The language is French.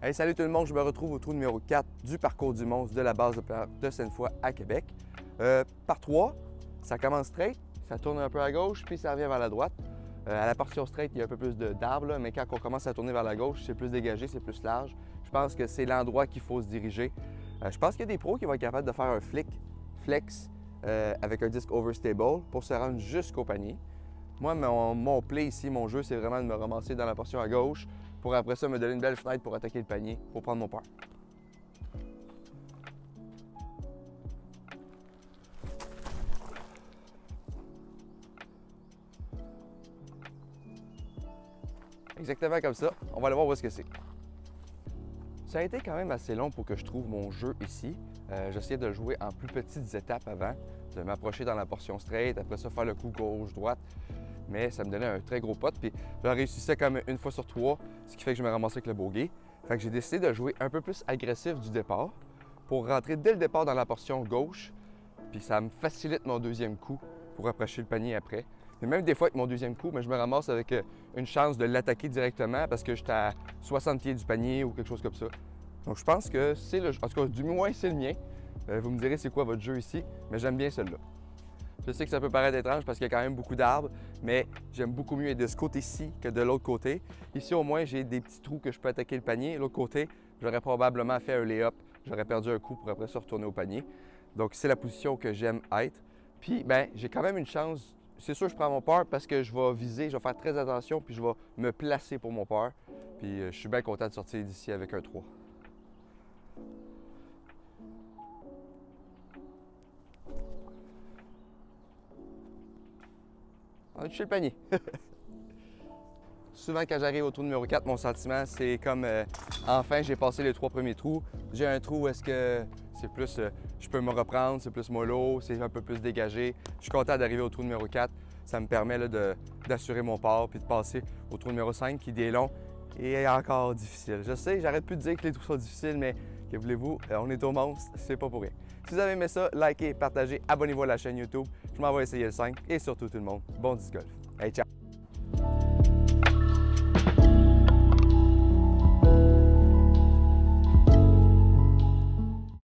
Hey, salut tout le monde, je me retrouve au trou numéro 4 du parcours du monstre de la base de Sainte-Foy à Québec. Par 3, ça commence straight, ça tourne un peu à gauche, puis ça revient vers la droite. À la portion straight, il y a un peu plus d'arbres, mais quand on commence à tourner vers la gauche, c'est plus dégagé, c'est plus large. Je pense que c'est l'endroit qu'il faut se diriger. Je pense qu'il y a des pros qui vont être capables de faire un flex avec un disque overstable pour se rendre jusqu'au panier. Moi, mon play ici, mon jeu, c'est vraiment de me ramasser dans la portion à gauche pour après ça me donner une belle fenêtre pour attaquer le panier, pour prendre mon par. Exactement comme ça. On va aller voir où est-ce que c'est. Ça a été quand même assez long pour que je trouve mon jeu ici. J'essayais de le jouer en plus petites étapes avant, de m'approcher dans la portion straight, après ça faire le coup gauche-droite. Mais ça me donnait un très gros pot, puis je réussissais comme une fois sur 3, ce qui fait que je me ramassais avec le bogey. Fait que j'ai décidé de jouer un peu plus agressif du départ pour rentrer dès le départ dans la portion gauche, puis ça me facilite mon deuxième coup pour approcher le panier après. Mais même des fois avec mon deuxième coup, je me ramasse avec une chance de l'attaquer directement parce que j'étais à 60 pieds du panier ou quelque chose comme ça. Donc je pense que c'est le jeu. En tout cas, du moins c'est le mien. Vous me direz c'est quoi votre jeu ici, mais j'aime bien celui-là. Je sais que ça peut paraître étrange parce qu'il y a quand même beaucoup d'arbres, mais j'aime beaucoup mieux être de ce côté-ci que de l'autre côté. Ici, au moins, j'ai des petits trous que je peux attaquer le panier. L'autre côté, j'aurais probablement fait un lay-up. J'aurais perdu un coup pour après ça retourner au panier. Donc, c'est la position que j'aime être. Puis, j'ai quand même une chance. C'est sûr, je prends mon par parce que je vais viser, je vais faire très attention, puis je vais me placer pour mon par. Puis, je suis bien content de sortir d'ici avec un 3. On a touché le panier. Souvent, quand j'arrive au trou numéro 4, mon sentiment, c'est comme enfin, j'ai passé les 3 premiers trous. J'ai un trou où est-ce que c'est plus, je peux me reprendre, c'est plus mollo, c'est un peu plus dégagé. Je suis content d'arriver au trou numéro 4. Ça me permet d'assurer mon par puis de passer au trou numéro 5 qui est long et encore difficile. Je sais, j'arrête plus de dire que les trous sont difficiles, mais que voulez-vous, on est au monstre, c'est pas pour rien. Si vous avez aimé ça, likez, partagez, abonnez-vous à la chaîne YouTube. Je m'en vais essayer le 5 et surtout tout le monde, bon disc golf. Hey, ciao!